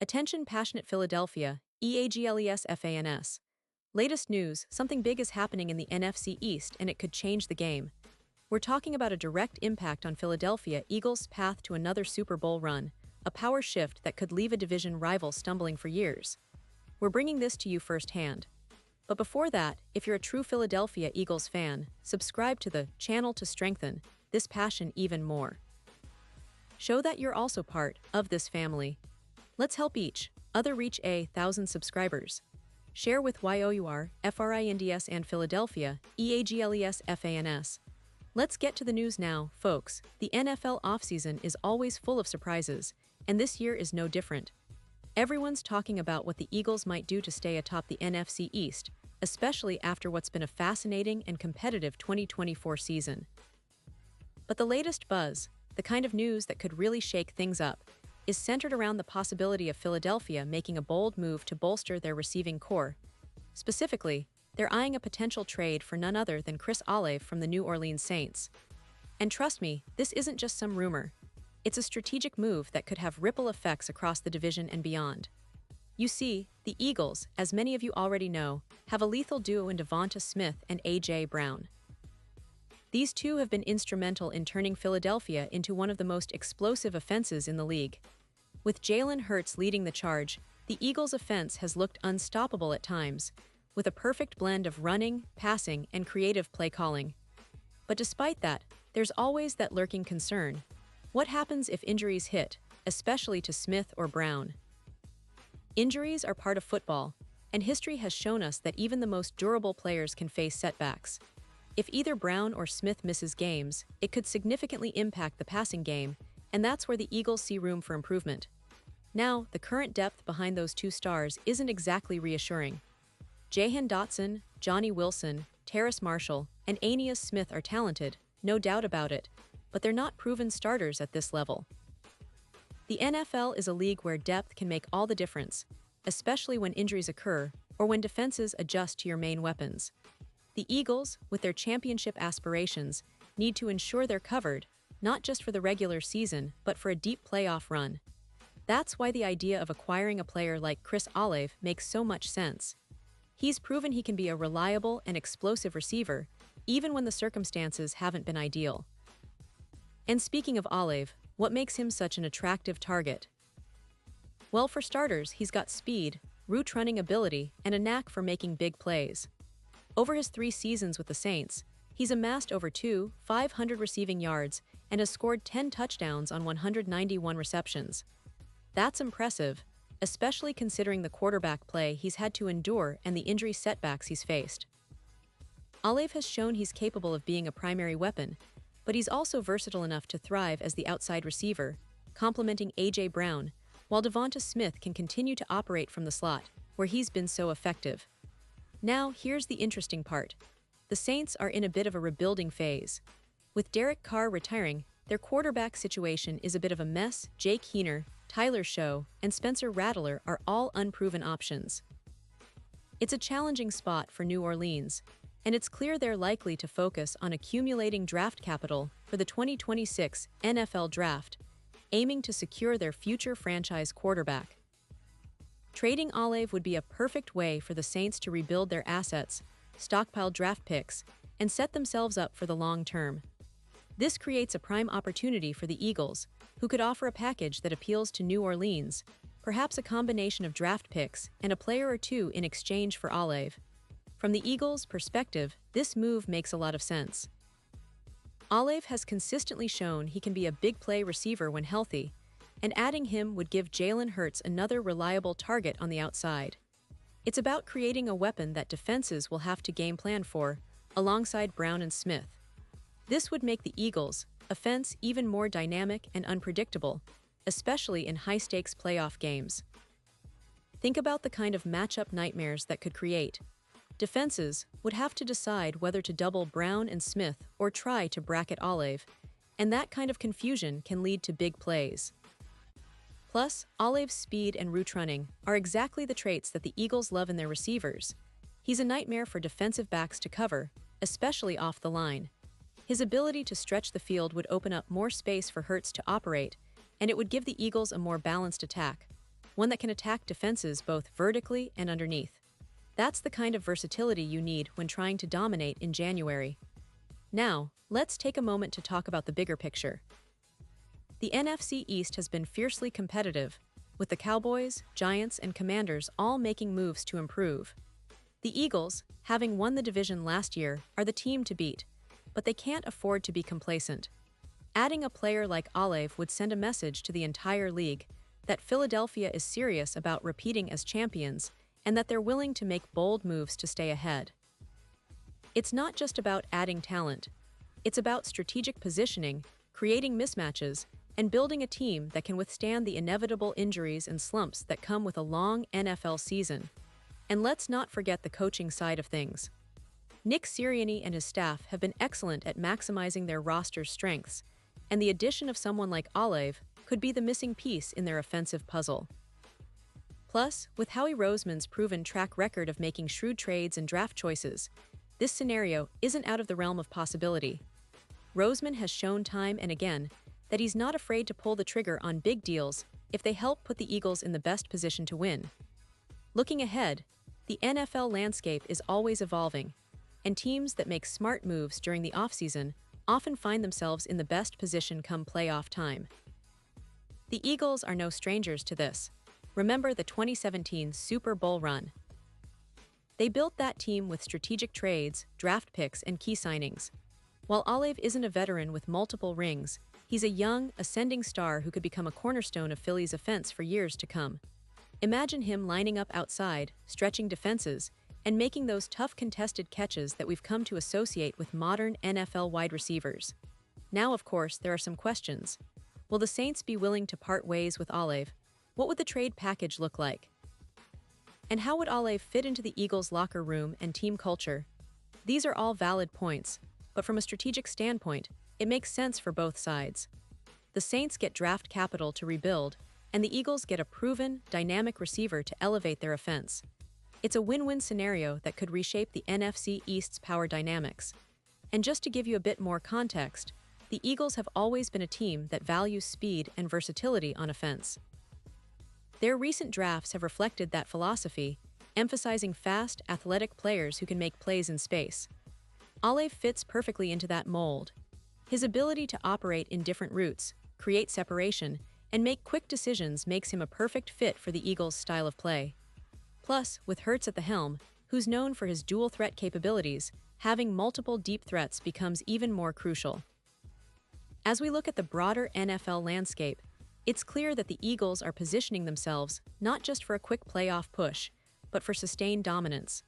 Attention passionate Philadelphia, EAGLES. Latest news, something big is happening in the NFC East and it could change the game. We're talking about a direct impact on Philadelphia Eagles' path to another Super Bowl run, a power shift that could leave a division rival stumbling for years. We're bringing this to you firsthand. But before that, if you're a true Philadelphia Eagles fan, subscribe to the channel to strengthen this passion even more. Show that you're also part of this family. Let's help each other reach 1,000 subscribers. Share with YOUR, FRINDS and Philadelphia, EAGLESFANS. Let's get to the news now, folks. The NFL offseason is always full of surprises, and this year is no different. Everyone's talking about what the Eagles might do to stay atop the NFC East, especially after what's been a fascinating and competitive 2024 season. But the latest buzz, the kind of news that could really shake things up, is centered around the possibility of Philadelphia making a bold move to bolster their receiving core. Specifically, they're eyeing a potential trade for none other than Chris Olave from the New Orleans Saints. And trust me, this isn't just some rumor. It's a strategic move that could have ripple effects across the division and beyond. You see, the Eagles, as many of you already know, have a lethal duo in Devonta Smith and A.J. Brown. These two have been instrumental in turning Philadelphia into one of the most explosive offenses in the league. With Jalen Hurts leading the charge, the Eagles' offense has looked unstoppable at times, with a perfect blend of running, passing, and creative play calling. But despite that, there's always that lurking concern. What happens if injuries hit, especially to Smith or Brown? Injuries are part of football, and history has shown us that even the most durable players can face setbacks. If either Brown or Smith misses games, it could significantly impact the passing game, and that's where the Eagles see room for improvement. Now, the current depth behind those two stars isn't exactly reassuring. Jahan Dotson, Johnny Wilson, Terrace Marshall, and Aeneas Smith are talented, no doubt about it, but they're not proven starters at this level. The NFL is a league where depth can make all the difference, especially when injuries occur or when defenses adjust to your main weapons. The Eagles, with their championship aspirations, need to ensure they're covered, not just for the regular season, but for a deep playoff run. That's why the idea of acquiring a player like Chris Olave makes so much sense. He's proven he can be a reliable and explosive receiver, even when the circumstances haven't been ideal. And speaking of Olave, what makes him such an attractive target? Well, for starters, he's got speed, route running ability, and a knack for making big plays. Over his 3 seasons with the Saints, he's amassed over 500 receiving yards and has scored 10 touchdowns on 191 receptions. That's impressive, especially considering the quarterback play he's had to endure and the injury setbacks he's faced. Olave has shown he's capable of being a primary weapon, but he's also versatile enough to thrive as the outside receiver, complementing A.J. Brown, while Devonta Smith can continue to operate from the slot, where he's been so effective. Now, here's the interesting part. The Saints are in a bit of a rebuilding phase. With Derek Carr retiring, their quarterback situation is a bit of a mess. Jake Heener, Tyler Show, and Spencer Rattler are all unproven options. It's a challenging spot for New Orleans, and it's clear they're likely to focus on accumulating draft capital for the 2026 NFL Draft, aiming to secure their future franchise quarterback. Trading Olave would be a perfect way for the Saints to rebuild their assets, stockpile draft picks, and set themselves up for the long term. This creates a prime opportunity for the Eagles, who could offer a package that appeals to New Orleans, perhaps a combination of draft picks and a player or two in exchange for Olave. From the Eagles' perspective, this move makes a lot of sense. Olave has consistently shown he can be a big play receiver when healthy, and adding him would give Jalen Hurts another reliable target on the outside. It's about creating a weapon that defenses will have to game plan for, alongside Brown and Smith. This would make the Eagles' offense even more dynamic and unpredictable, especially in high-stakes playoff games. Think about the kind of matchup nightmares that could create. Defenses would have to decide whether to double Brown and Smith or try to bracket Olave, and that kind of confusion can lead to big plays. Plus, Olave's speed and route running are exactly the traits that the Eagles love in their receivers. He's a nightmare for defensive backs to cover, especially off the line. His ability to stretch the field would open up more space for Hurts to operate, and it would give the Eagles a more balanced attack. one that can attack defenses both vertically and underneath. That's the kind of versatility you need when trying to dominate in January. Now, let's take a moment to talk about the bigger picture. The NFC East has been fiercely competitive, with the Cowboys, Giants, and Commanders all making moves to improve. The Eagles, having won the division last year, are the team to beat, but they can't afford to be complacent. Adding a player like Olave would send a message to the entire league that Philadelphia is serious about repeating as champions and that they're willing to make bold moves to stay ahead. It's not just about adding talent. It's about strategic positioning, creating mismatches, and building a team that can withstand the inevitable injuries and slumps that come with a long NFL season. And let's not forget the coaching side of things. Nick Sirianni and his staff have been excellent at maximizing their roster's strengths, and the addition of someone like Olave could be the missing piece in their offensive puzzle. Plus, with Howie Roseman's proven track record of making shrewd trades and draft choices, this scenario isn't out of the realm of possibility. Roseman has shown time and again that he's not afraid to pull the trigger on big deals if they help put the Eagles in the best position to win. Looking ahead, the NFL landscape is always evolving, and teams that make smart moves during the offseason often find themselves in the best position come playoff time. The Eagles are no strangers to this. Remember the 2017 Super Bowl run. They built that team with strategic trades, draft picks, and key signings. While Olave isn't a veteran with multiple rings, he's a young, ascending star who could become a cornerstone of Philly's offense for years to come. Imagine him lining up outside, stretching defenses, and making those tough contested catches that we've come to associate with modern NFL wide receivers. Now, of course, there are some questions. Will the Saints be willing to part ways with Olave? What would the trade package look like? And how would Olave fit into the Eagles' locker room and team culture? These are all valid points, but from a strategic standpoint, it makes sense for both sides. The Saints get draft capital to rebuild, and the Eagles get a proven, dynamic receiver to elevate their offense. It's a win-win scenario that could reshape the NFC East's power dynamics. And just to give you a bit more context, the Eagles have always been a team that values speed and versatility on offense. Their recent drafts have reflected that philosophy, emphasizing fast, athletic players who can make plays in space. Olave fits perfectly into that mold. His ability to operate in different routes, create separation, and make quick decisions makes him a perfect fit for the Eagles' style of play. Plus, with Hurts at the helm, who's known for his dual-threat capabilities, having multiple deep threats becomes even more crucial. As we look at the broader NFL landscape, it's clear that the Eagles are positioning themselves not just for a quick playoff push, but for sustained dominance.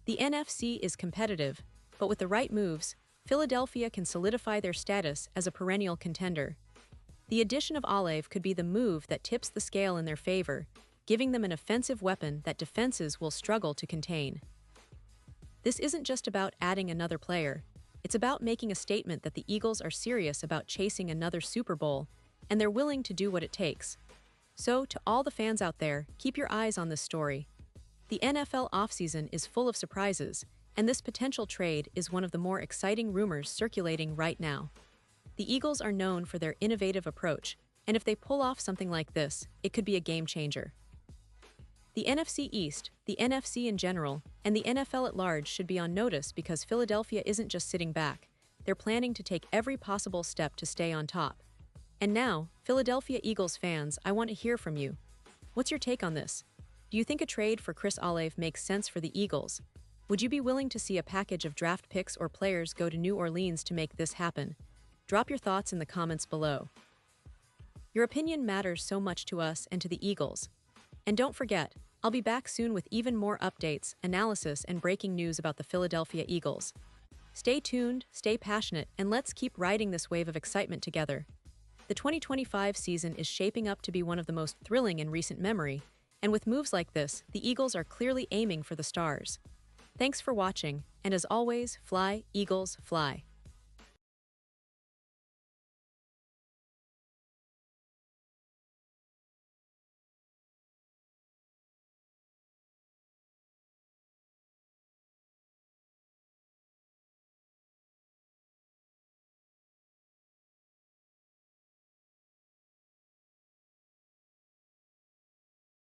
The NFC is competitive, but with the right moves, Philadelphia can solidify their status as a perennial contender. The addition of Olave could be the move that tips the scale in their favor, giving them an offensive weapon that defenses will struggle to contain. This isn't just about adding another player. It's about making a statement that the Eagles are serious about chasing another Super Bowl, and they're willing to do what it takes. So, to all the fans out there, keep your eyes on this story. The NFL offseason is full of surprises, and this potential trade is one of the more exciting rumors circulating right now. The Eagles are known for their innovative approach, and if they pull off something like this, it could be a game changer. The NFC East, the NFC in general, and the NFL at large should be on notice because Philadelphia isn't just sitting back. They're planning to take every possible step to stay on top. And now, Philadelphia Eagles fans, I want to hear from you. What's your take on this? Do you think a trade for Chris Olave makes sense for the Eagles? Would you be willing to see a package of draft picks or players go to New Orleans to make this happen? Drop your thoughts in the comments below. Your opinion matters so much to us and to the Eagles. And don't forget, I'll be back soon with even more updates, analysis, and breaking news about the Philadelphia Eagles. Stay tuned, stay passionate, and let's keep riding this wave of excitement together. The 2025 season is shaping up to be one of the most thrilling in recent memory, and with moves like this, the Eagles are clearly aiming for the stars. Thanks for watching, and as always, fly, Eagles, fly.